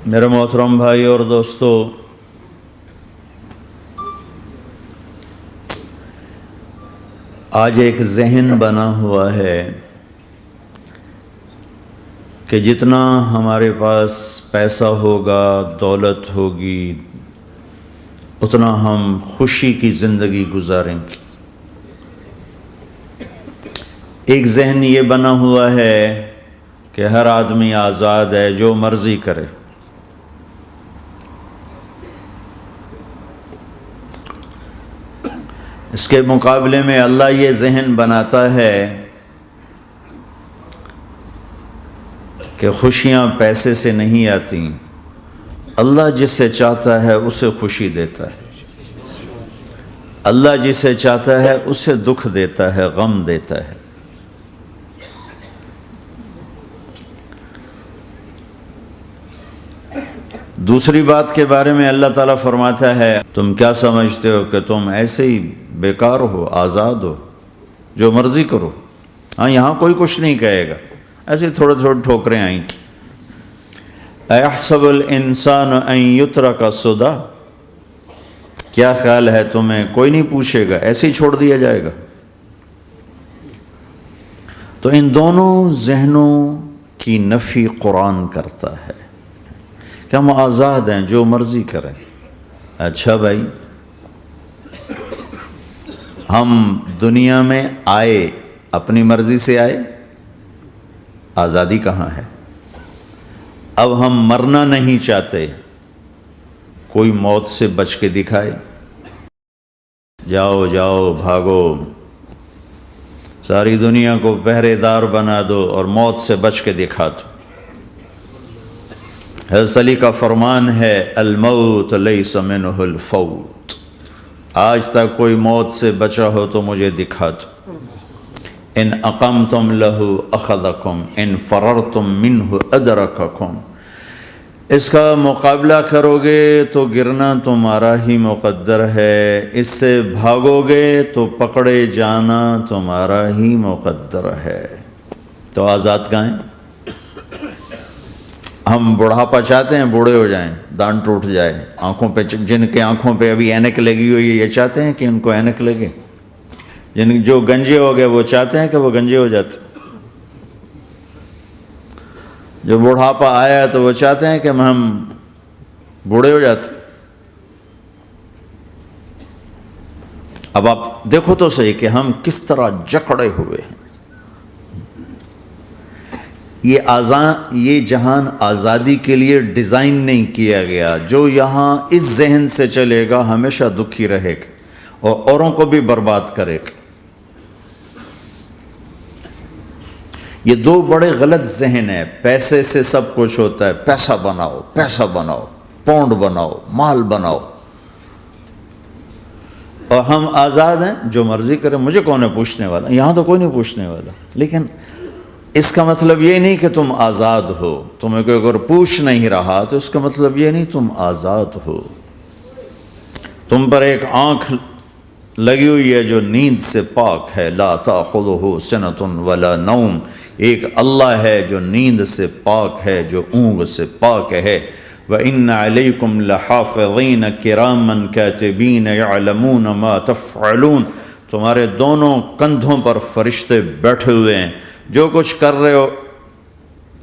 میرے محترم بھائی اور دوستو، آج ایک ذہن بنا ہوا ہے کہ جتنا ہمارے پاس پیسہ ہوگا، دولت ہوگی، اتنا ہم خوشی کی زندگی گزاریں گے۔ ایک ذہن یہ بنا ہوا ہے کہ ہر آدمی آزاد ہے، جو مرضی کرے۔ اس کے مقابلے میں اللہ یہ ذہن بناتا ہے کہ خوشیاں پیسے سے نہیں آتی، اللہ جسے چاہتا ہے اسے خوشی دیتا ہے، اللہ جسے چاہتا ہے اسے دکھ دیتا ہے، غم دیتا ہے۔ دوسری بات کے بارے میں اللہ تعالیٰ فرماتا ہے، تم کیا سمجھتے ہو کہ تم ایسے ہی بیکار ہو، آزاد ہو، جو مرضی کرو؟ ہاں، یہاں کوئی کچھ نہیں کہے گا، ایسے تھوڑے تھوڑے ٹھوکریں آئیں گی۔ اَيَحْسَبُ الْإِنسَانُ أَن يُتْرَكَ سُدًى، کیا خیال ہے تمہیں کوئی نہیں پوچھے گا، ایسے ہی چھوڑ دیا جائے گا؟ تو ان دونوں ذہنوں کی نفی قرآن کرتا ہے کہ ہم آزاد ہیں، جو مرضی کریں۔ اچھا بھائی، ہم دنیا میں آئے اپنی مرضی سے آئے، آزادی کہاں ہے؟ اب ہم مرنا نہیں چاہتے، کوئی موت سے بچ کے دکھائے، جاؤ جاؤ بھاگو، ساری دنیا کو پہرے دار بنا دو اور موت سے بچ کے دکھا دو۔ حضرت علی کا فرمان ہے، الموت لیس منہ الفوت، آج تک کوئی موت سے بچا ہو تو مجھے دکھا دو۔ ان اقمتم لہ اخذکم، ان فررتم منہ ادرککم، اس کا مقابلہ کرو گے تو گرنا تمہارا ہی مقدر ہے، اس سے بھاگو گے تو پکڑے جانا تمہارا ہی مقدر ہے۔ تو آزاد کہاں ہیں؟ ہم بڑھاپا چاہتے ہیں، بوڑھے ہو جائیں، دانت ٹوٹ جائے، آنکھوں پہ، جن کے آنکھوں پہ ابھی اینک لگی ہوئی ہے، یہ چاہتے ہیں کہ ان کو اینک لگے؟ جو گنجے ہو گئے وہ چاہتے ہیں کہ وہ گنجے ہو جاتے؟ جو بڑھاپا آیا تو وہ چاہتے ہیں کہ ہم بوڑھے ہو جاتے؟ اب آپ دیکھو تو صحیح کہ ہم کس طرح جکڑے ہوئے ہیں۔ یہ جہان آزادی کے لیے ڈیزائن نہیں کیا گیا، جو یہاں اس ذہن سے چلے گا ہمیشہ دکھی رہے گا اور اوروں کو بھی برباد کرے گا۔ یہ دو بڑے غلط ذہن ہیں۔ پیسے سے سب کچھ ہوتا ہے، پیسہ بناؤ، پیسہ بناؤ، پونڈ بناؤ، مال بناؤ، اور ہم آزاد ہیں، جو مرضی کریں، مجھے کون ہے پوچھنے والا؟ یہاں تو کوئی نہیں پوچھنے والا۔ لیکن اس کا مطلب یہ نہیں کہ تم آزاد ہو، تمہیں کوئی اگر پوچھ نہیں رہا تو اس کا مطلب یہ نہیں تم آزاد ہو۔ تم پر ایک آنکھ لگی ہوئی ہے جو نیند سے پاک ہے، لا تأخذہ سنۃ ولا نوم، ایک اللہ ہے جو نیند سے پاک ہے، جو اونگ سے پاک ہے۔ وَإِنَّ عَلَيْكُمْ لَحَافِظِينَ كِرَامًا كَاتِبِينَ يَعْلَمُونَ مَا تَفْعَلُونَ، تمہارے دونوں کندھوں پر فرشتے بیٹھے ہوئے ہیں، جو کچھ کر رہے ہو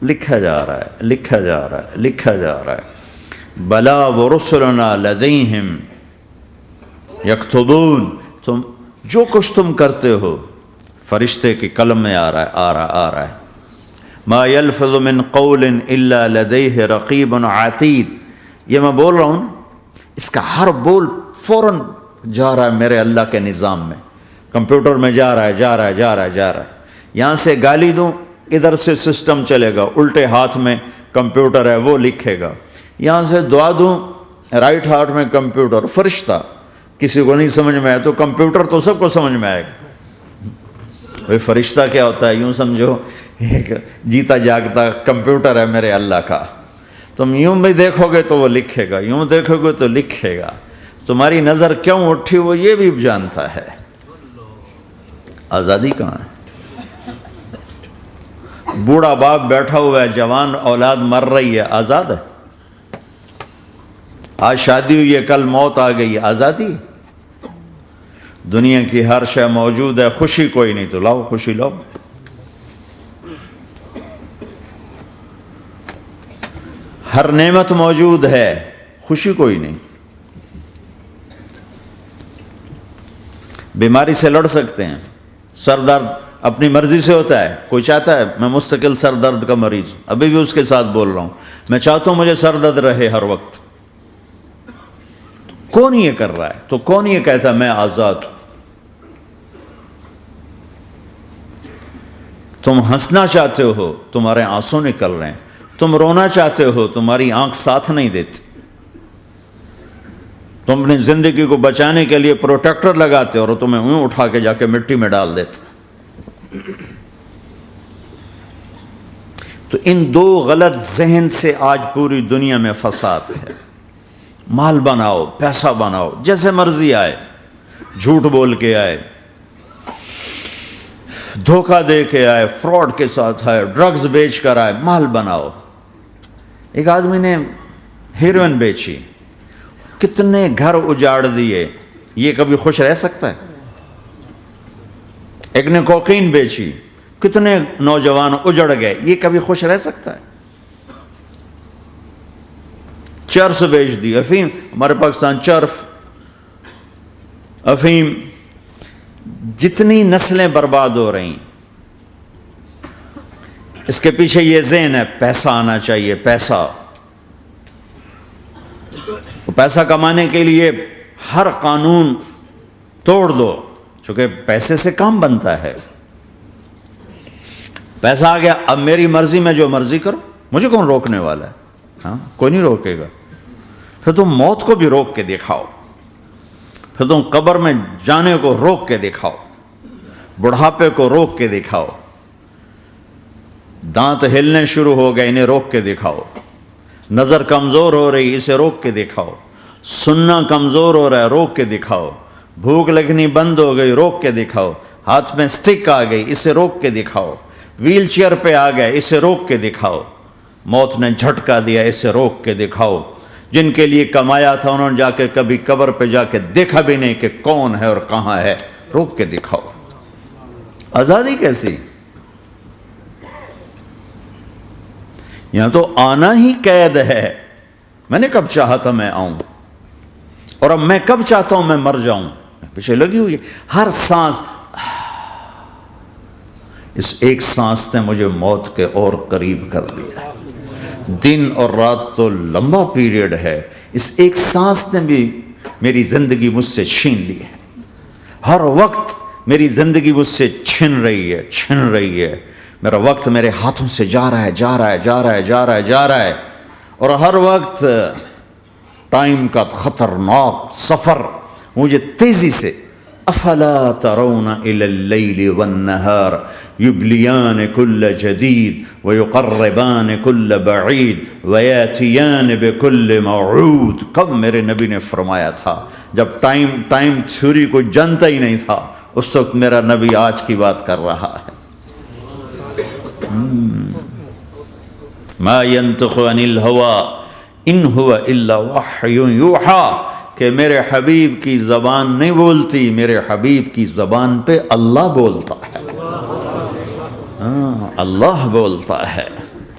لکھا جا رہا ہے، لکھا جا رہا ہے، لکھا جا رہا ہے۔ بَلَا وَرُسُلُنَا لَدَيْهِمْ يَكْتُبُونَ، تم جو کچھ تم کرتے ہو فرشتے کی قلم میں آ رہا ہے۔ ما يلفظ من قول الا لديه رقیب عتید، یہ میں بول رہا ہوں، اس کا ہر بول فوراً جا رہا ہے میرے اللہ کے نظام میں، کمپیوٹر میں جا رہا ہے، جا رہا ہے، جا رہا ہے، جا رہا ہے۔ یہاں سے گالی دوں، ادھر سے سسٹم چلے گا، الٹے ہاتھ میں کمپیوٹر ہے، وہ لکھے گا۔ یہاں سے دعا دوں، رائٹ ہاتھ میں کمپیوٹر، فرشتہ، کسی کو نہیں سمجھ میں آئے تو کمپیوٹر تو سب کو سمجھ میں آئے گا۔ بھئی فرشتہ کیا ہوتا ہے؟ یوں سمجھو ایک جیتا جاگتا کمپیوٹر ہے میرے اللہ کا، تم یوں بھی دیکھو گے تو وہ لکھے گا، یوں دیکھو گے تو لکھے گا، تمہاری نظر کیوں اٹھی وہ یہ بھی جانتا ہے۔ آزادی کہاں ہے؟ بوڑھا باپ بیٹھا ہوا ہے، جوان اولاد مر رہی ہے، آزاد ہے؟ آج شادی ہوئی ہے، کل موت آ گئی، آزادی؟ دنیا کی ہر شے موجود ہے، خوشی کوئی نہیں تو لاؤ، خوشی لاؤ۔ ہر نعمت موجود ہے، خوشی کوئی نہیں۔ بیماری سے لڑ سکتے ہیں، سر درد اپنی مرضی سے ہوتا ہے۔ کوئی چاہتا ہے میں مستقل سر درد کا مریض، ابھی بھی اس کے ساتھ بول رہا ہوں، میں چاہتا ہوں مجھے سر درد رہے ہر وقت۔ کون یہ کر رہا ہے؟ تو کون یہ کہتا ہے میں آزاد ہوں؟ تم ہنسنا چاہتے ہو، تمہارے آنسو نکل رہے ہیں، تم رونا چاہتے ہو، تمہاری آنکھ ساتھ نہیں دیتی، تم اپنی زندگی کو بچانے کے لیے پروٹیکٹر لگاتے ہو اور تمہیں اون اٹھا کے جا کے مٹی میں ڈال دیتے۔ تو ان دو غلط ذہن سے آج پوری دنیا میں فساد ہے۔ مال بناؤ، پیسہ بناؤ، جیسے مرضی آئے، جھوٹ بول کے آئے، دھوکہ دے کے آئے، فراڈ کے ساتھ آئے، ڈرگز بیچ کر آئے، مال بناؤ۔ ایک آدمی نے ہیروئن بیچی، کتنے گھر اجاڑ دیے، یہ کبھی خوش رہ سکتا ہے؟ ایک نے کوکین بیچی، کتنے نوجوان اجڑ گئے، یہ کبھی خوش رہ سکتا ہے؟ چرس بیچ دی، افیم، ہمارے پاکستان چرف، افیم، جتنی نسلیں برباد ہو رہی، اس کے پیچھے یہ ذہن ہے پیسہ آنا چاہیے، پیسہ۔ پیسہ کمانے کے لیے ہر قانون توڑ دو، چونکہ پیسے سے کام بنتا ہے۔ پیسہ آ گیا، اب میری مرضی میں جو مرضی کرو، مجھے کون روکنے والا ہے؟ ہاں، کوئی نہیں روکے گا۔ پھر تم موت کو بھی روک کے دکھاؤ، پھر تم قبر میں جانے کو روک کے دکھاؤ، بڑھاپے کو روک کے دکھاؤ، دانت ہلنے شروع ہو گئے، انہیں روک کے دکھاؤ، نظر کمزور ہو رہی، اسے روک کے دکھاؤ، سننا کمزور ہو رہا ہے، روک کے دکھاؤ، بھوک لگنی بند ہو گئی، روک کے دکھاؤ، ہاتھ میں سٹک آ گئی، اسے روک کے دکھاؤ، ویل چیئر پہ آ گئے، اسے روک کے دکھاؤ، موت نے جھٹکا دیا، اسے روک کے دکھاؤ۔ جن کے لیے کمایا تھا انہوں نے جا کے کبھی قبر پہ جا کے دیکھا بھی نہیں کہ کون ہے اور کہاں ہے، روک کے دکھاؤ۔ آزادی کیسی؟ یہاں تو آنا ہی قید ہے۔ میں نے کب چاہا تھا میں آؤں، اور اب میں کب چاہتا ہوں میں مر جاؤں، پیچھے لگی ہوئی ہے۔ ہر سانس، اس ایک سانس نے مجھے موت کے اور قریب کر دیا ہے۔ دن اور رات تو لمبا پیریڈ ہے، اس ایک سانس نے بھی میری زندگی مجھ سے چھین لی ہے۔ ہر وقت میری زندگی مجھ سے چھن رہی ہے، چھن رہی ہے۔ میرا وقت میرے ہاتھوں سے جا رہا ہے، جا رہا ہے، جا رہا ہے، جا رہا ہے، جا رہا ہے، اور ہر وقت ٹائم کا خطرناک سفر مجھے تیزی سے۔ افلا ترون الى اللیل والنہار یبلیان کل جدید ویقربان کل بعید ویاتیان بکل موعود۔ کب میرے نبی نے فرمایا تھا، جب ٹائم تھیوری کو جانتا ہی نہیں تھا، اس وقت میرا نبی آج کی بات کر رہا ہے۔ ما ينطق عن الهوى ان هو الا وحی یوحی، کہ میرے حبیب کی زبان نہیں بولتی، میرے حبیب کی زبان پہ اللہ بولتا ہے۔ اللہ بولتا ہے۔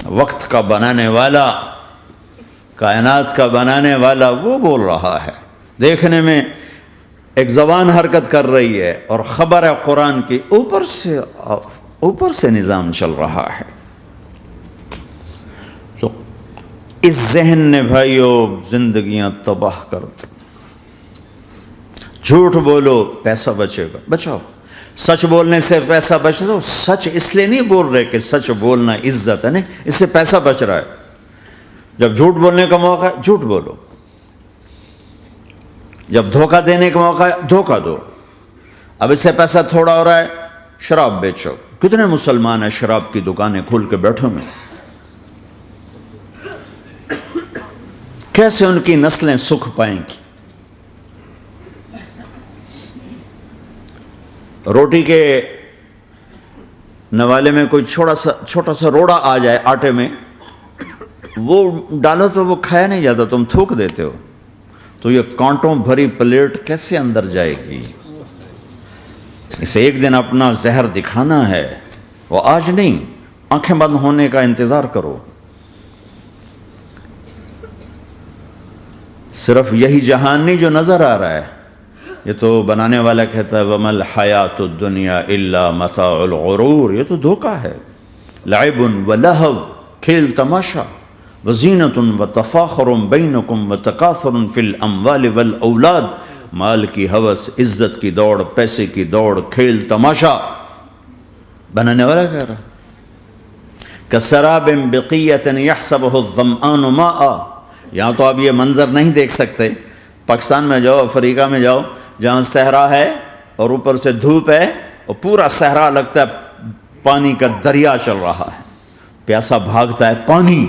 وقت کا بنانے والا، کائنات کا بنانے والا وہ بول رہا ہے۔ دیکھنے میں ایک زبان حرکت کر رہی ہے اور خبر ہے قرآن کی، اوپر سے نظام چل رہا ہے۔ تو اس ذہن نے بھائیو زندگیاں تباہ کر دی۔ جھوٹ بولو پیسہ بچے گا، بچاؤ۔ سچ بولنے سے پیسہ بچ رہا، سچ اس لیے نہیں بول رہے کہ سچ بولنا عزت ہے، نہیں، اس سے پیسہ بچ رہا ہے۔ جب جھوٹ بولنے کا موقع ہے جھوٹ بولو، جب دھوکہ دینے کا موقع ہے دھوکہ دو۔ اب اس سے پیسہ تھوڑا ہو رہا ہے، شراب بیچو۔ کتنے مسلمان ہیں شراب کی دکانیں کھول کے بیٹھے ہوئے، کیسے ان کی نسلیں سکھ پائیں گی؟ روٹی کے نوالے میں کوئی چھوٹا سا روڑا آ جائے آٹے میں، وہ ڈالو تو وہ کھایا نہیں جاتا، تم تھوک دیتے ہو۔ تو یہ کانٹوں بھری پلیٹ کیسے اندر جائے گی؟ اسے ایک دن اپنا زہر دکھانا ہے، وہ آج نہیں، آنکھیں بند ہونے کا انتظار کرو۔ صرف یہی جہان نہیں جو نظر آ رہا ہے، یہ تو بنانے والا کہتا ہے وَمَا الْحَيَاةُ الدُّنْيَا إِلَّا مَتَاعُ الْغُرُورِ، یہ تو دھوکہ ہے۔ لَعِبٌ وَلَهْوٌ، کھیل تماشا، وَزِينَةٌ وَتَفَاخُرٌ بَيْنَكُمْ وَتَكَاثُرٌ فِي الْأَمْوَالِ وَالْأَوْلَادِ، مال کی ہوس، عزت کی دوڑ، پیسے کی دوڑ، کھیل تماشا۔ بنانے والا کہہ رہا كَسَرَابٍ بِقِيَّةٍ يَحْسَبُهُ الظَّمْآنُ مَاءً، یہاں تو آپ یہ منظر نہیں دیکھ سکتے، پاکستان میں جاؤ، افریقہ میں جاؤ، جہاں صحرا ہے اور اوپر سے دھوپ ہے اور پورا صحرا لگتا ہے پانی کا دریا چل رہا ہے، پیاسا بھاگتا ہے پانی۔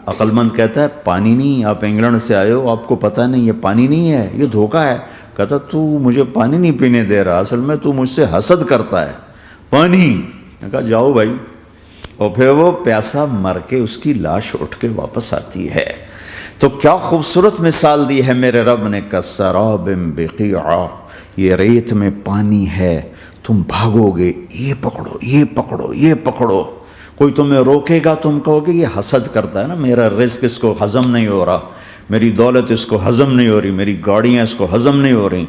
عقل مند کہتا ہے پانی نہیں، آپ انگلینڈ سے آئے ہو، آپ کو پتہ نہیں یہ پانی نہیں ہے، یہ دھوکہ ہے۔ کہتا تو مجھے پانی نہیں پینے دے رہا، اصل میں تو مجھ سے حسد کرتا ہے، پانی۔ میں کہا جاؤ بھائی، اور پھر وہ پیاسا مر کے اس کی لاش اٹھ کے واپس آتی ہے۔ تو کیا خوبصورت مثال دی ہے میرے رب نے، کسراب بقیعہ، یہ ریت میں پانی ہے، تم بھاگو گے، یہ پکڑو، یہ پکڑو، یہ پکڑو، کوئی تمہیں روکے گا، تم کہو گے یہ حسد کرتا ہے نا، میرا رزق اس کو ہضم نہیں ہو رہا، میری دولت اس کو ہضم نہیں ہو رہی، میری گاڑیاں اس کو ہضم نہیں ہو رہی۔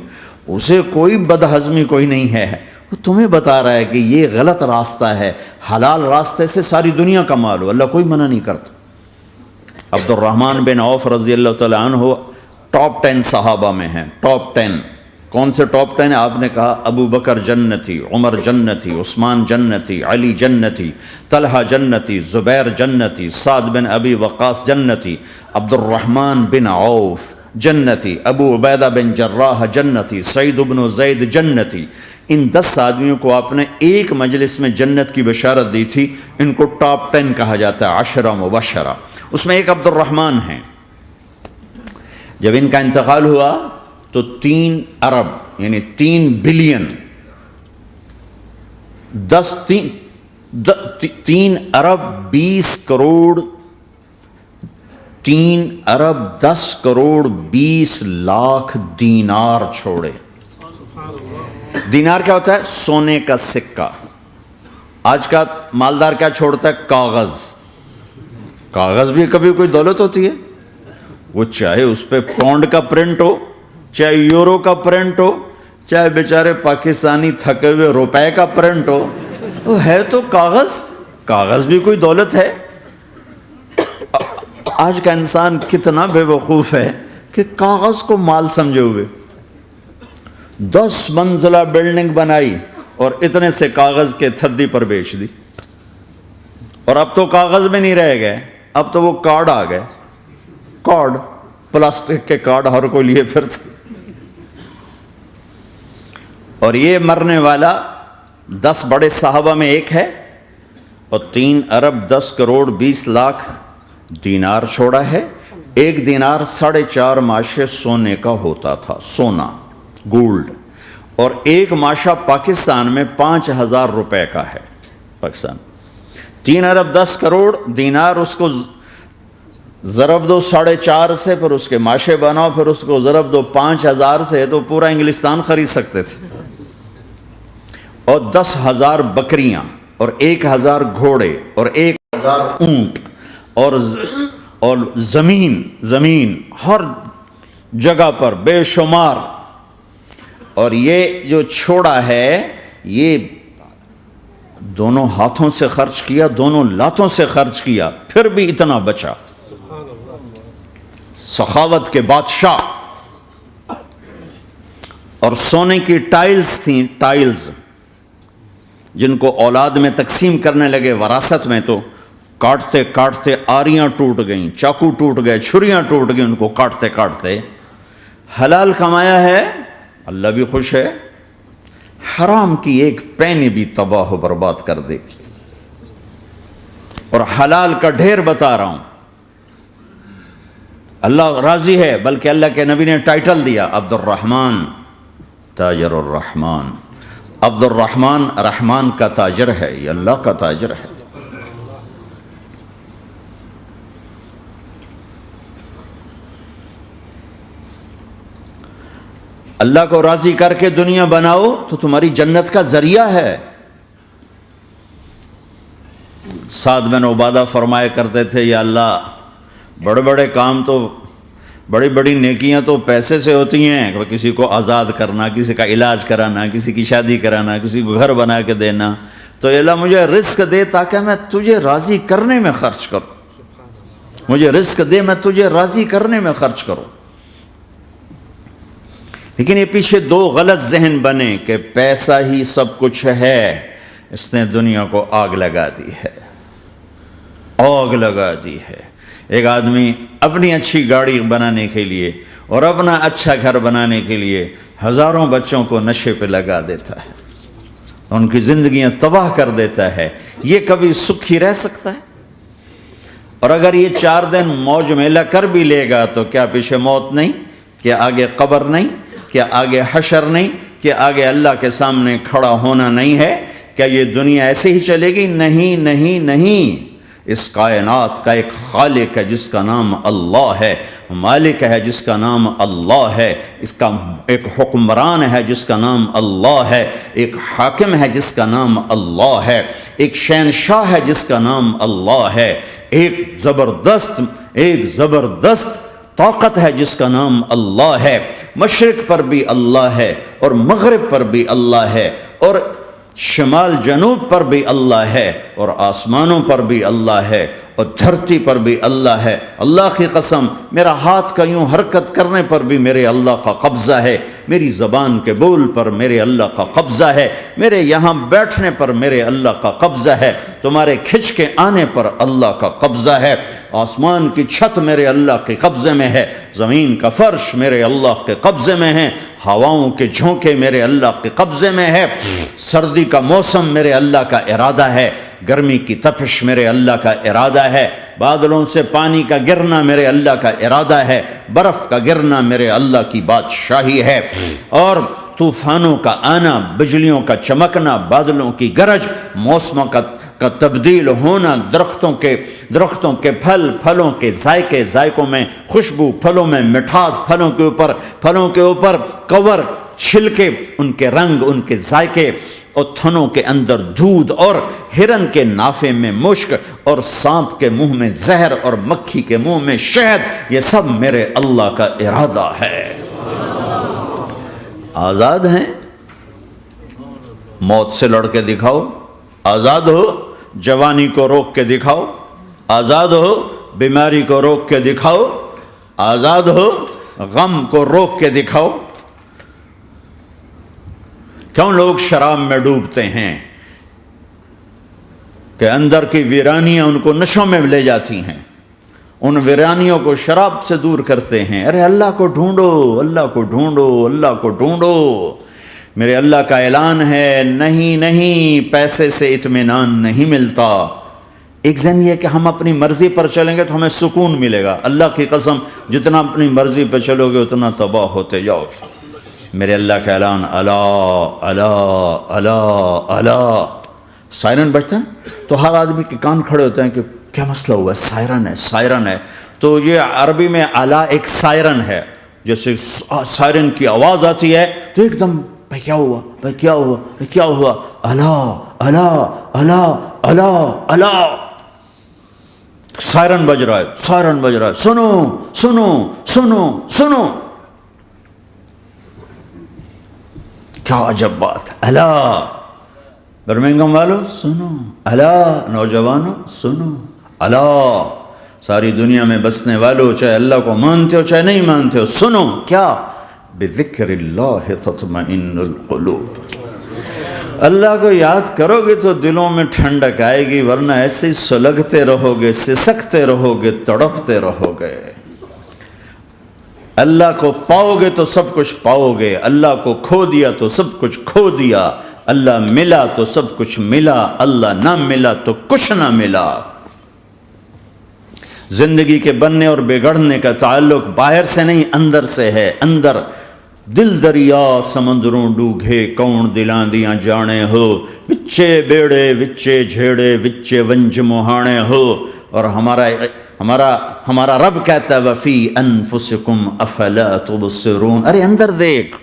اسے کوئی بدہضمی کوئی نہیں ہے، وہ تمہیں بتا رہا ہے کہ یہ غلط راستہ ہے، حلال راستے سے ساری دنیا کا مال ہو، اللہ کوئی منع نہیں کرتا۔ عبد الرحمن بن عوف رضی اللہ تعالیٰ عنہ ٹاپ 10 صحابہ میں ہیں، ٹاپ 10۔ کون سے ٹاپ 10 ہیں؟ آپ نے کہا ابو بکر جنتی، عمر جنتی، عثمان جنتی، علی جنتی، طلحہ جنتی، زبیر جنتی، سعد بن ابی وقاص جنتی، عبد الرحمن بن عوف جنتی، ابو عبیدہ بن جراح جنتی، سعید بن زید جنتی۔ ان 10 آدمیوں کو آپ نے ایک مجلس میں جنت کی بشارت دی تھی، ان کو ٹاپ 10 کہا جاتا ہے، 10 مبشرہ۔ اس میں ایک عبد الرحمن ہیں۔ جب ان کا انتقال ہوا تو 3 ارب یعنی 3 بلین 3 ارب 20 کروڑ 3 ارب 10 کروڑ 20 لاکھ دینار چھوڑے۔ دینار کیا ہوتا ہے؟ سونے کا سکہ۔ آج کا مالدار کیا چھوڑتا ہے؟ کاغذ۔ کاغذ بھی کبھی کوئی دولت ہوتی ہے، وہ چاہے اس پہ پاؤنڈ کا پرنٹ ہو، چاہے یورو کا پرنٹ ہو، چاہے بیچارے پاکستانی تھکے ہوئے روپے کا پرنٹ ہو، وہ ہے تو کاغذ۔ کاغذ بھی کوئی دولت ہے۔ آج کا انسان کتنا بے وقوف ہے کہ کاغذ کو مال سمجھے ہوئے 10 منزلہ بلڈنگ بنائی اور اتنے سے کاغذ کے تھدی پر بیچ دی، اور اب تو کاغذ میں نہیں رہ گئے، اب تو وہ کارڈ آ گئے، کارڈ، پلاسٹک کے کارڈ ہر کوئی لیے پھرتے۔ اور یہ مرنے والا 10 بڑے صحابہ میں ایک ہے، اور 3 ارب 10 کروڑ 20 لاکھ دینار چھوڑا ہے۔ ایک دینار 4.5 ماشے سونے کا ہوتا تھا، سونا، گولڈ، اور ایک ماشہ پاکستان میں 5,000 روپے کا ہے۔ پاکستان 3 ارب 10 کروڑ دینار، اس کو ضرب دو 4.5 سے، پھر اس کے ماشے بناؤ، پھر اس کو ضرب دو 5,000 سے، تو پورا انگلستان خرید سکتے تھے۔ اور 10,000 بکریاں، اور 1,000 گھوڑے، اور 1,000 اونٹ، اور زمین ہر جگہ پر بے شمار۔ اور یہ جو چھوڑا ہے، یہ دونوں ہاتھوں سے خرچ کیا، دونوں لاتوں سے خرچ کیا، پھر بھی اتنا بچا۔ سخاوت کے بادشاہ۔ اور سونے کی ٹائلز تھیں، ٹائلز، جن کو اولاد میں تقسیم کرنے لگے وراثت میں، تو کاٹتے کاٹتے آریاں ٹوٹ گئیں، چاقو ٹوٹ گئے، چھریاں ٹوٹ گئیں، ان کو کاٹتے کاٹتے۔ حلال کمایا ہے، اللہ بھی خوش ہے، حرام کی ایک پینی بھی تباہ و برباد کر دے گی۔ اور حلال کا ڈھیر بتا رہا ہوں، اللہ راضی ہے، بلکہ اللہ کے نبی نے ٹائٹل دیا عبد الرحمن تاجر الرحمن۔ عبد الرحمن رحمان کا تاجر ہے، یہ اللہ کا تاجر ہے۔ اللہ کو راضی کر کے دنیا بناؤ تو تمہاری جنت کا ذریعہ ہے۔ سعد بن عبادہ فرمایا کرتے تھے، یا اللہ بڑے بڑے کام تو، بڑی بڑی نیکیاں تو پیسے سے ہوتی ہیں، کسی کو آزاد کرنا، کسی کا علاج کرانا، کسی کی شادی کرانا، کسی کو گھر بنا کے دینا، تو اللہ مجھے رزق دے تاکہ میں تجھے راضی کرنے میں خرچ کروں، مجھے رزق دے میں تجھے راضی کرنے میں خرچ کروں۔ لیکن یہ پیچھے دو غلط ذہن بنے کہ پیسہ ہی سب کچھ ہے، اس نے دنیا کو آگ لگا دی ہے، آگ لگا دی ہے۔ ایک آدمی اپنی اچھی گاڑی بنانے کے لیے اور اپنا اچھا گھر بنانے کے لیے ہزاروں بچوں کو نشے پہ لگا دیتا ہے، ان کی زندگیاں تباہ کر دیتا ہے، یہ کبھی سکھی رہ سکتا ہے؟ اور اگر یہ 4 دن موج میلہ کر بھی لے گا تو کیا پیچھے موت نہیں؟ کیا آگے قبر نہیں؟ کیا آگے حشر نہیں؟ کیا آگے اللہ کے سامنے کھڑا ہونا نہیں ہے؟ کیا یہ دنیا ایسے ہی چلے گی؟ نہیں نہیں نہیں، اس کائنات کا ایک خالق ہے جس کا نام اللہ ہے، مالک ہے جس کا نام اللہ ہے، اس کا ایک حکمران ہے جس کا نام اللہ ہے، ایک حاکم ہے جس کا نام اللہ ہے، ایک شہنشاہ ہے جس کا نام اللہ ہے، ایک زبردست طاقت ہے جس کا نام اللہ ہے، مشرق پر بھی اللہ ہے اور مغرب پر بھی اللہ ہے اور شمال جنوب پر بھی اللہ ہے اور آسمانوں پر بھی اللہ ہے اور دھرتی پر بھی اللہ ہے۔ اللہ کی قسم، میرا ہاتھ کا یوں حرکت کرنے پر بھی میرے اللہ کا قبضہ ہے، میری زبان کے بول پر میرے اللہ کا قبضہ ہے، میرے یہاں بیٹھنے پر میرے اللہ کا قبضہ ہے، تمہارے کھچ کے آنے پر اللہ کا قبضہ ہے، آسمان کی چھت میرے اللہ کے قبضے میں ہے، زمین کا فرش میرے اللہ کے قبضے میں ہے، ہواؤں کے جھونکے میرے اللہ کے قبضے میں ہے، سردی کا موسم میرے اللہ کا ارادہ ہے، گرمی کی تپش میرے اللہ کا ارادہ ہے، بادلوں سے پانی کا گرنا میرے اللہ کا ارادہ ہے، برف کا گرنا میرے اللہ کی بادشاہی ہے، اور طوفانوں کا آنا، بجلیوں کا چمکنا، بادلوں کی گرج، موسموں کا تبدیل ہونا، درختوں کے پھلوں کے ذائقوں میں خوشبو، پھلوں میں مٹھاس، پھلوں کے اوپر کور، چھلکے، ان کے رنگ، ان کے ذائقے، اور تھنوں کے اندر دودھ، اور ہرن کے نافے میں مشک، اور سانپ کے منہ میں زہر، اور مکھی کے منہ میں شہد، یہ سب میرے اللہ کا ارادہ ہے۔ آزاد ہیں؟ موت سے لڑ کے دکھاؤ، آزاد ہو، جوانی کو روک کے دکھاؤ، آزاد ہو، بیماری کو روک کے دکھاؤ، آزاد ہو، غم کو روک کے دکھاؤ۔ کیوں لوگ شراب میں ڈوبتے ہیں؟ کہ اندر کی ویرانیاں ان کو نشوں میں لے جاتی ہیں، ان ویرانیوں کو شراب سے دور کرتے ہیں۔ ارے اللہ کو ڈھونڈو، اللہ کو ڈھونڈو، اللہ کو ڈھونڈو۔ میرے اللہ کا اعلان ہے، نہیں پیسے سے اطمینان نہیں ملتا۔ ایک ذہن یہ کہ ہم اپنی مرضی پر چلیں گے تو ہمیں سکون ملے گا۔ اللہ کی قسم، جتنا اپنی مرضی پہ چلو گے اتنا تباہ ہوتے جاؤ۔ میرے اللہ کا اعلان، اللہ اللہ اللہ اللہ، سائرن بجتا ہے تو ہر آدمی کے کان کھڑے ہوتے ہیں کہ کیا مسئلہ ہوا ہے؟ سائرن ہے، سائرن ہے۔ تو یہ عربی میں اعلیٰ ایک سائرن ہے، جیسے سائرن کی آواز آتی ہے تو ایک دم بھائی کیا ہوا، بھائی کیا ہوا، بھائی کیا ہوا؟ اللہ اللہ اللہ اللہ اللہ، سائرن بج رہا ہے، سائرن بج رہا ہے، سنو سنو سنو سنو۔ کیا عجب بات ہے، اللہ برمنگم والو سنو، اللہ نوجوانوں سنو، اللہ ساری دنیا میں بسنے والوں، چاہے اللہ کو مانتے ہو چاہے نہیں مانتے ہو، سنو۔ کیا؟ بذکر اللہ تطمئن القلوب، اللہ کو یاد کرو گے تو دلوں میں ٹھنڈک آئے گی، ورنہ ایسے ہی سلگتے رہو گے، سسکتے رہو گے، تڑپتے رہو گے۔ اللہ کو پاؤ گے تو سب کچھ پاؤ گے، اللہ کو کھو دیا تو سب کچھ کھو دیا، اللہ ملا تو سب کچھ ملا، اللہ نہ ملا تو کچھ نہ ملا۔ زندگی کے بننے اور بگڑنے کا تعلق باہر سے نہیں اندر سے ہے۔ اندر دل دریا سمندروں ڈوگے، کون دلاں دیاں جانے ہو، وچے بیڑے وچے جھیڑے وچے ونج مہانے ہو۔ اور ہمارا رب کہتا ہے وفی انفسکم افلا تبصرون، ارے اندر دیکھ،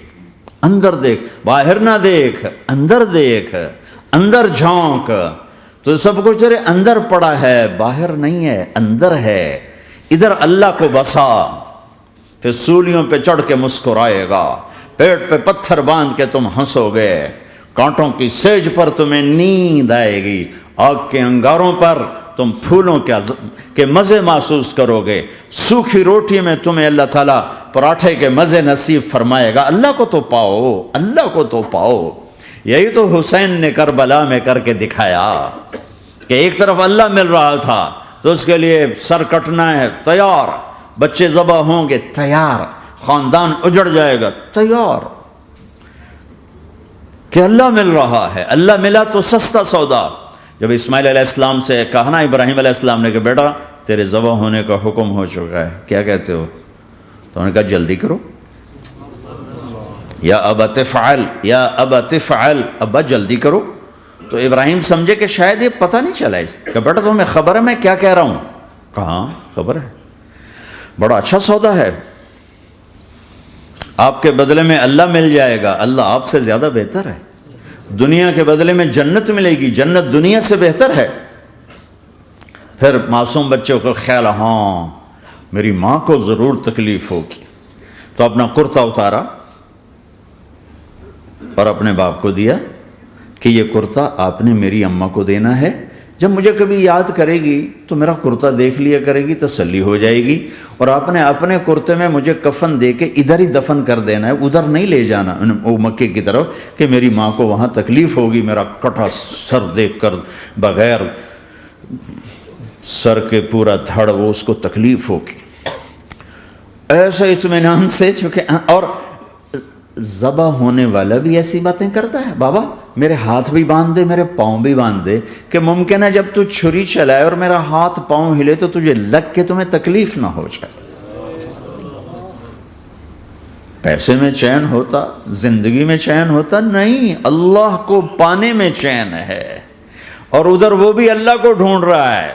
اندر دیکھ، باہر نہ دیکھ، اندر دیکھ، اندر جھونک. تو سب کچھ تیرے اندر پڑا ہے، باہر نہیں ہے، اندر ہے. ادھر اللہ کو بسا، پھر سولیوں پہ چڑھ کے مسکرائے گا، پیٹ پہ پتھر باندھ کے تم ہنسو گے، کانٹوں کی سیج پر تمہیں نیند آئے گی، آگ کے انگاروں پر تم پھولوں کے مزے محسوس کرو گے، سوکھی روٹی میں تمہیں اللہ تعالیٰ پراٹھے کے مزے نصیب فرمائے گا. اللہ کو تو پاؤ، اللہ کو تو پاؤ. یہی تو حسین نے کربلا میں کر کے دکھایا کہ ایک طرف اللہ مل رہا تھا تو اس کے لیے سر کٹنا ہے، تیار، بچے ذبح ہوں گے، تیار، خاندان اجڑ جائے گا، تیار. کہ اللہ مل رہا ہے، اللہ ملا تو سستا سودا. جب اسماعیل علیہ السلام سے کہا نا ابراہیم علیہ السلام نے کہ بیٹا تیرے ذبح ہونے کا حکم ہو چکا ہے، کیا کہتے ہو؟ تو انہوں نے کہا جلدی کرو. یا ابا تفعل، یا ابا تفعل، ابا جلدی کرو. تو ابراہیم سمجھے کہ شاید یہ پتہ نہیں چلا اس کہ بیٹا تمہیں خبر ہے میں کیا کہہ رہا ہوں؟ کہاں خبر ہے، بڑا اچھا سودا ہے، آپ کے بدلے میں اللہ مل جائے گا، اللہ آپ سے زیادہ بہتر ہے. دنیا کے بدلے میں جنت ملے گی، جنت دنیا سے بہتر ہے. پھر معصوم بچوں کو خیال، ہاں میری ماں کو ضرور تکلیف ہوگی، تو اپنا کرتا اتارا اور اپنے باپ کو دیا کہ یہ کرتا آپ نے میری اماں کو دینا ہے، جب مجھے کبھی یاد کرے گی تو میرا کرتا دیکھ لیا کرے گی، تسلی ہو جائے گی. اور آپ نے اپنے کرتے میں مجھے کفن دے کے ادھر ہی دفن کر دینا ہے، ادھر نہیں لے جانا وہ مکے کی طرف کہ میری ماں کو وہاں تکلیف ہوگی، میرا کٹا سر دیکھ کر بغیر سر کے پورا دھڑ وہ اس کو تکلیف ہوگی. ایسے اطمینان سے، چونکہ اور ذبح ہونے والا بھی ایسی باتیں کرتا ہے، بابا میرے ہاتھ بھی باندھ دے، میرے پاؤں بھی باندھ دے، کہ ممکن ہے جب تو چھری چلائے اور میرا ہاتھ پاؤں ہلے تو تجھے لگ کے تمہیں تکلیف نہ ہو جائے. پیسے میں چین ہوتا، زندگی میں چین ہوتا نہیں، اللہ کو پانے میں چین ہے. اور ادھر وہ بھی اللہ کو ڈھونڈ رہا ہے.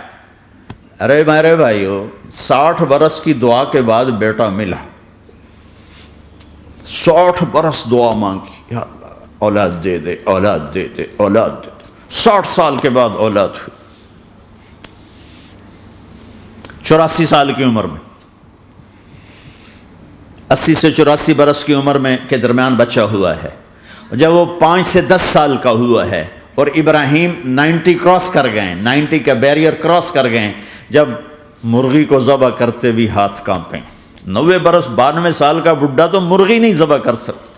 ارے میرے بھائیو، 60 برس کی دعا کے بعد بیٹا ملا، 60 برس دعا مانگی، یا اللہ اولاد دے دے، اولاد دے دے، اولاد دے دے. 60 سال کے بعد اولاد ہوئی، 84 سال کی عمر میں، 80 سے 84 برس کی عمر میں کے درمیان بچہ ہوا ہے. جب وہ 5 سے 10 سال کا ہوا ہے اور ابراہیم 90 کراس کر گئے، 90 کا بیریئر کراس کر گئے، جب مرغی کو ذبح کرتے بھی ہاتھ کانپیں. 90 برس 92 سال کا بڈھا تو مرغی نہیں ذبح کر سکتا.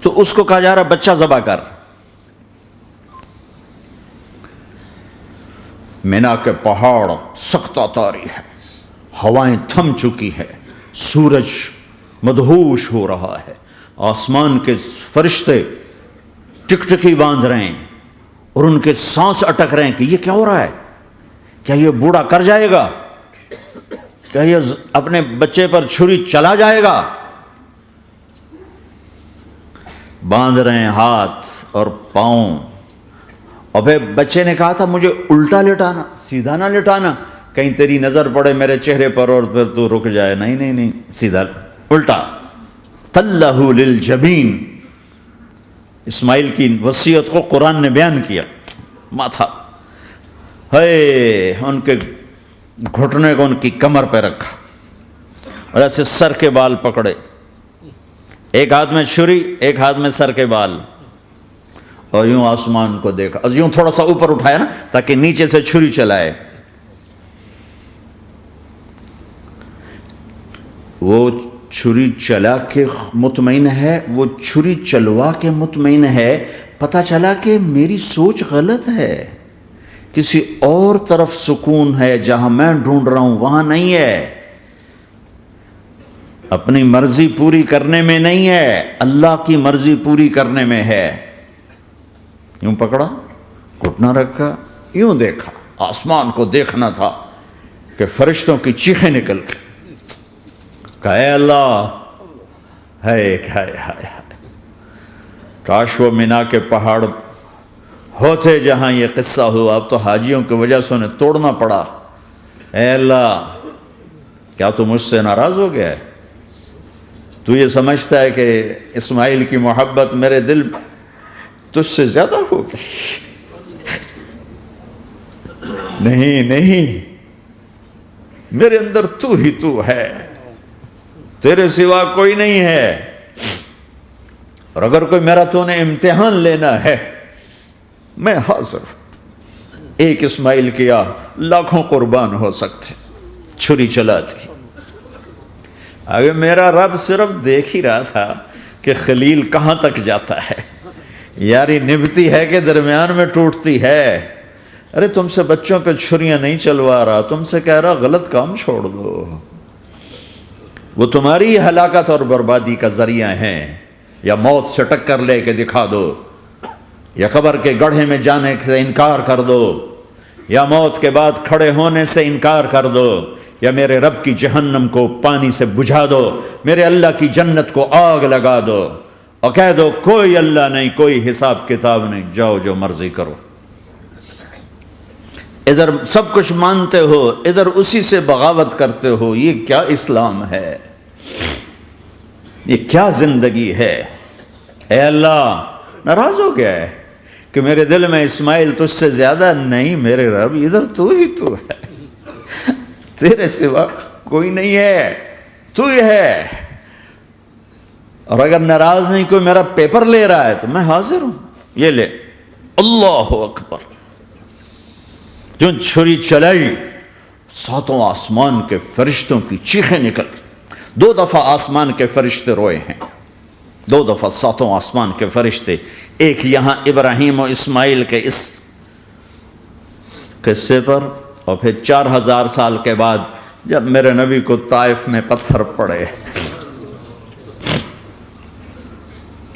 تو اس کو کہا جا رہا بچہ ذبح کر. مینا کے پہاڑ سختہ تاری ہے، ہوائیں تھم چکی ہے، سورج مدہوش ہو رہا ہے، آسمان کے فرشتے ٹکٹکی باندھ رہے ہیں اور ان کے سانس اٹک رہے ہیں کہ یہ کیا ہو رہا ہے، کیا یہ بوڑھا کر جائے گا، کیا یہ اپنے بچے پر چھری چلا جائے گا. باندھ رہے ہیں ہاتھ اور پاؤں. اور پھر بچے نے کہا تھا مجھے الٹا لٹانا، سیدھا نہ لٹانا، کہیں تیری نظر پڑے میرے چہرے پر اور پھر تو رک جائے. نہیں نہیں نہیں، سیدھا الٹا. تلہ للجبین، اسماعیل کی وصیت کو قرآن نے بیان کیا. ماتھا ہے ان کے گھٹنے کو ان کی کمر پہ رکھا اور ایسے سر کے بال پکڑے، ایک ہاتھ میں چھری، ایک ہاتھ میں سر کے بال، اور یوں آسمان کو دیکھا، یوں تھوڑا سا اوپر اٹھایا نا تاکہ نیچے سے چھری چلائے. وہ چھری چلا کے مطمئن ہے، وہ چھری چلوا کے مطمئن ہے. پتہ چلا کہ میری سوچ غلط ہے، کسی اور طرف سکون ہے، جہاں میں ڈھونڈ رہا ہوں وہاں نہیں ہے. اپنی مرضی پوری کرنے میں نہیں ہے، اللہ کی مرضی پوری کرنے میں ہے. یوں پکڑا، گھٹنا رکھا، یوں دیکھا. آسمان کو دیکھنا تھا کہ فرشتوں کی چیخیں نکل گئی. کہا اے اللہ، ہائے ہائے ہائے، کاش وہ مینا کے پہاڑ ہوتے جہاں یہ قصہ ہوا. اب تو حاجیوں کی وجہ سے انہیں توڑنا پڑا. اے اللہ، کیا تو مجھ سے ناراض ہو گیا ہے؟ تو یہ سمجھتا ہے کہ اسماعیل کی محبت میرے دل تجھ سے زیادہ ہوگی؟ نہیں نہیں، میرے اندر تو ہی تو ہے، تیرے سوا کوئی نہیں ہے، اور اگر کوئی میرا تو نے امتحان لینا ہے میں حاضر ہوں۔ ایک اسماعیل کیا لاکھوں قربان ہو سکتے، چھری چلا دی۔ اگر میرا رب صرف دیکھ ہی رہا تھا کہ خلیل کہاں تک جاتا ہے، یاری نبھتی ہے کہ درمیان میں ٹوٹتی ہے۔ ارے تم سے بچوں پہ چھریاں نہیں چلوا رہا، تم سے کہہ رہا غلط کام چھوڑ دو، وہ تمہاری ہلاکت اور بربادی کا ذریعہ ہیں۔ یا موت سے ٹکر لے کے دکھا دو، یا قبر کے گڑھے میں جانے سے انکار کر دو، یا موت کے بعد کھڑے ہونے سے انکار کر دو، یا میرے رب کی جہنم کو پانی سے بجھا دو، میرے اللہ کی جنت کو آگ لگا دو، اور کہہ دو کوئی اللہ نہیں، کوئی حساب کتاب نہیں، جاؤ جو مرضی کرو۔ ادھر سب کچھ مانتے ہو، ادھر اسی سے بغاوت کرتے ہو۔ یہ کیا اسلام ہے؟ یہ کیا زندگی ہے؟ اے اللہ، ناراض ہو گیا ہے کہ میرے دل میں اسماعیل تجھ سے زیادہ نہیں، میرے رب ادھر تو ہی تو ہے، تیرے سوا کوئی نہیں ہے، تو ہی ہے۔ اور اگر ناراض نہیں کوئی میرا پیپر لے رہا ہے تو میں حاضر ہوں، یہ لے۔ اللہ اکبر! جو چھری چلائی، ساتوں آسمان کے فرشتوں کی چیخیں نکل گئی۔ 2 دفعہ آسمان کے فرشتے روئے ہیں، 2 دفعہ ساتوں آسمان کے فرشتے، ایک یہاں ابراہیم و اسماعیل کے اس قصے پر، اور پھر 4000 سال کے بعد جب میرے نبی کو طائف میں پتھر پڑے۔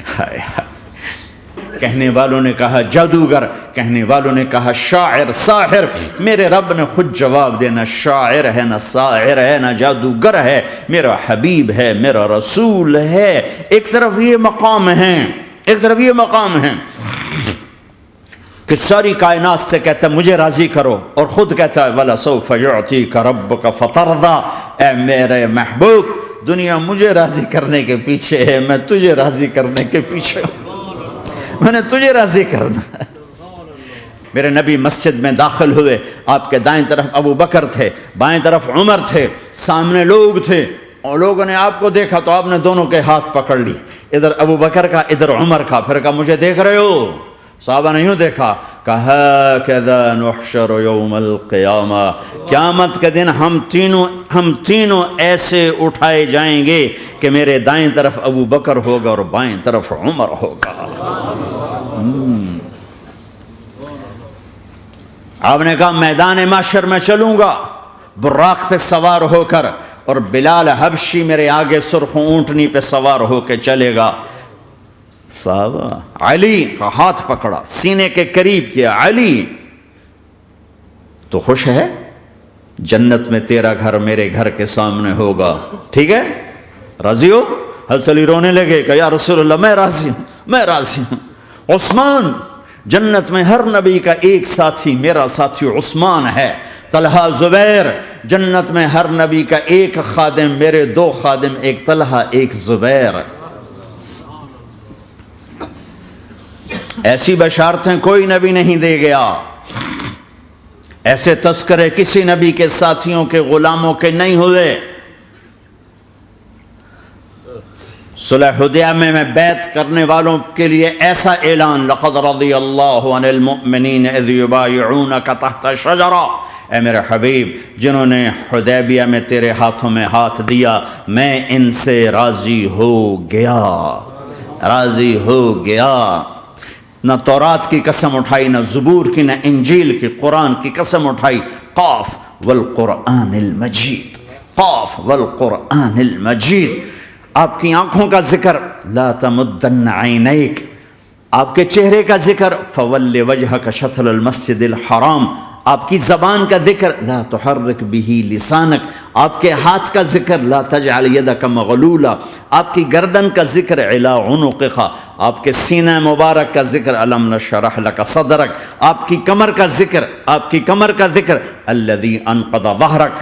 ہائے ہائے، کہنے والوں نے کہا جادوگر، کہنے والوں نے کہا شاعر، ساحر۔ میرے رب نے خود جواب دینا، شاعر ہے نہ ساحر ہے نہ جادوگر ہے، میرا حبیب ہے، میرا رسول ہے۔ ایک طرف یہ مقام ہے، ایک طرف یہ مقام ہے کہ ساری کائنات سے کہتا ہے مجھے راضی کرو، اور خود کہتا ہے وَلَسَوْفَ يُعْطِيكَ رَبُّكَ فَتَرْضَىٰ، اے میرے محبوب، دنیا مجھے راضی کرنے کے پیچھے ہے، میں تجھے راضی کرنے کے پیچھے ہوں، میں نے تجھے راضی کرنا ہے۔ میرے نبی مسجد میں داخل ہوئے، آپ کے دائیں طرف ابو بکر تھے، بائیں طرف عمر تھے، سامنے لوگ تھے، اور لوگوں نے آپ کو دیکھا تو آپ نے دونوں کے ہاتھ پکڑ لی، ادھر ابو بکر کا ادھر عمر کا، پھر کہا مجھے دیکھ رہے ہو؟ صحابہ نے یوں دیکھا، کہا هَكَذَا نُحْشَرُ يَوْمَ الْقِيَامَةِ، قیامت کے دن ہم تینوں ایسے اٹھائے جائیں گے کہ میرے دائیں طرف ابو بکر ہوگا اور بائیں طرف عمر ہوگا۔ آپ نے کہا میدان محشر میں چلوں گا براق پہ سوار ہو کر، اور بلال حبشی میرے آگے سرخ اونٹنی پہ سوار ہو کے چلے گا۔ صحابہ علی کا ہاتھ پکڑا، سینے کے قریب کیا، علی تو خوش ہے؟ جنت میں تیرا گھر میرے گھر کے سامنے ہوگا، ٹھیک ہے؟ راضی ہو؟ حضرت علی رونے لگے کہ یا رسول اللہ میں راضی ہوں، میں راضی ہوں۔ عثمان، جنت میں ہر نبی کا ایک ساتھی میرا ساتھی عثمان ہے۔ طلحہ، زبیر، جنت میں ہر نبی کا ایک خادم میرے 2 خادم، ایک طلحہ ایک زبیر۔ ایسی بشارتیں کوئی نبی نہیں دے گیا، ایسے تذکرے کسی نبی کے ساتھیوں کے غلاموں کے نہیں ہوئے۔ صلح حدیبیہ میں بیعت کرنے والوں کے لیے ایسا اعلان، لقد رضی اللہ عن المؤمنین اذ یبایعونک تحت شجرہ، اے میرے حبیب جنہوں نے حدیبیہ میں تیرے ہاتھوں میں ہاتھ دیا، میں ان سے راضی ہو گیا، راضی ہو گیا۔ نہ تورات کی قسم اٹھائی، نہ زبور کی، نہ انجیل کی، قرآن کی قسم اٹھائی۔ قاف والقرآن المجید، قاف والقرآن المجید۔ آپ کی آنکھوں کا ذکر، لا تمدن عینیک، آپ کے چہرے کا ذکر، فول وجہک شطر المسجد الحرام، آپ کی زبان کا ذکر، لا تحرک بہ لسانک، آپ کے ہاتھ کا ذکر، لا تجعل یدک مغلولا، آپ کی گردن کا ذکر، علی عنقک، آپ کے سینہ مبارک کا ذکر، الم نشرح لک صدرک، آپ کی کمر کا ذکر، آپ کی کمر کا ذکر، الذی انقض ظہرک،